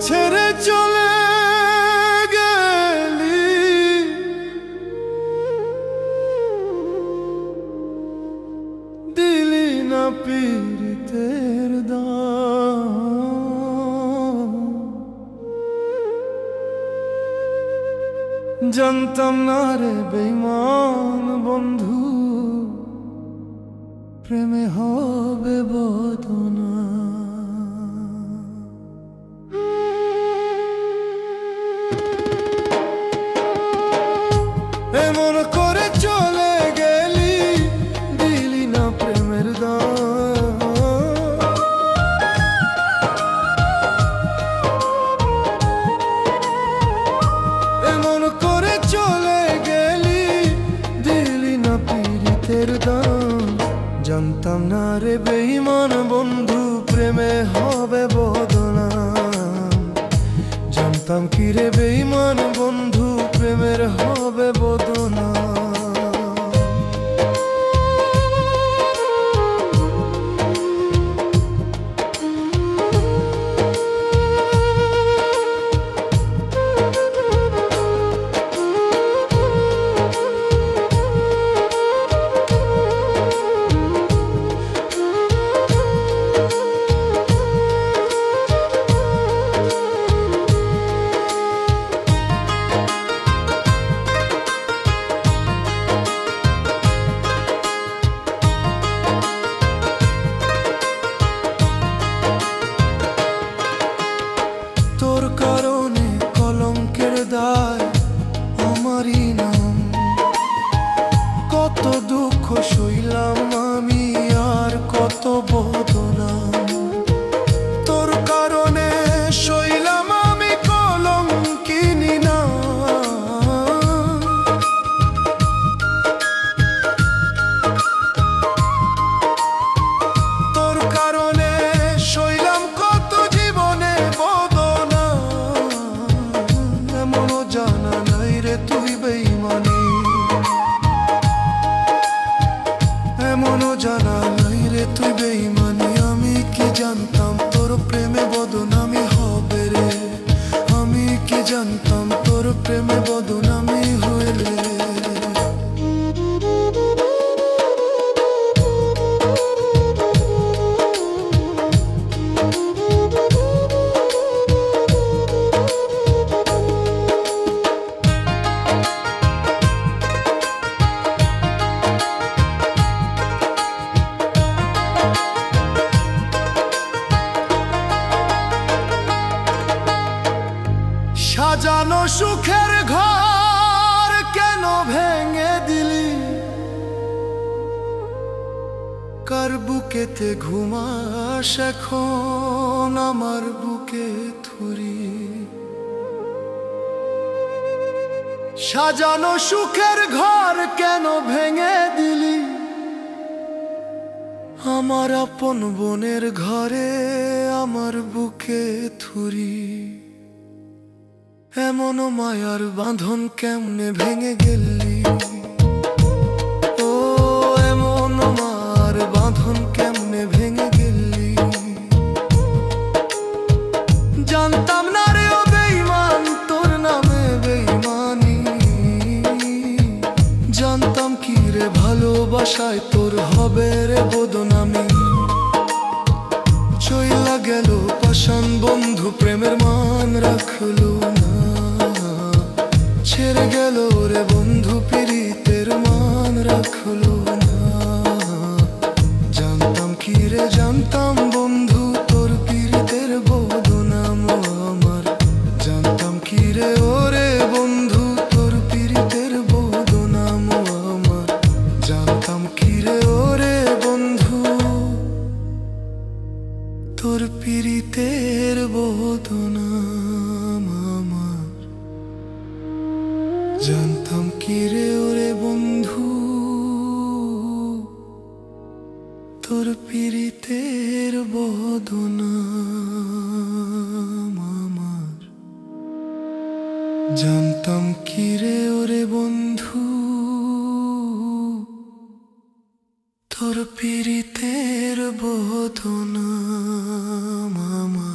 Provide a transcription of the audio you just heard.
ছেড়ে চলে গেলি, দিলি না পীড়িতের দাম। জানতাম না রে বেঈমান বন্ধু, প্রেমে হবে বদনা। এমন করে চলে গেলি, দিলি না প্রেমের দাম। এমন করে চলে গেলি, দিলি না পীড়িতের দাম। জানতাম না রে বেঈমান বন্ধু, প্রেমে হবে বদনাম। জানতাম কি রে বেঈমান বন্ধু, প্রেমের হবে বদনাম। তোর কারণে কলঙ্কের দায় আমারই নাম। কত দুঃখ সইলাম আমি, আর কত বদনাম। তোর কারণে সইলাম আমি কলঙ্কিনী নাম। তোর কারণে সইলাম কত জীবনে বদনাম। এমনও জানা নাই রে তুই বেঈমানি, এমনও জানা নাই রে তুই বেঈমানি। আমি কি জানতাম তোর প্রেমে বদনামি হবে রে, আমি কি জানতাম তোর প্রেমে বদনামি হইলে। সাজানো সুখের ঘর কেন ভেঙে দিলি, কার বুকেতে ঘুমাস এখন আমার বুকে থুরি। সাজানো সুখের ঘর কেন ভেঙে দিলি, আমার আপন বোনের ঘরে আমার বুকে থুরি। এমন মায়ার বাঁধন কেমনে ভেঙে গেলি, ও এমন মায়ার বাঁধন কেমনে ভেঙে গেলি। জানতাম না রে ও বেঈমান তোর নামে বেঈমানি। জানতাম কি রে ভালোবাসায় তোর হবে রে বদনামি। চইলা গেল পাষাণ বন্ধু, প্রেমের মান রাখলো না। ছেড়ে গেল রে বন্ধু, পীড়িতের মান রাখলো না। জানতাম কি রে জানতাম বন্ধু, তোর পীড়িতের বদনাম আমার। জানতাম কি রে ওরে বন্ধু, তোর পীড়িতের বদনাম আমার। জানতাম কি রে ওরে বন্ধু, তোর পীড়িতের বদনাম আমার। জানতাম কি রে ওরে বন্ধু, তোর পীড়িতের বদনাম আমার। জানতাম কি রে ওরে বন্ধু, তোর পীড়িতের বদনাম আমার।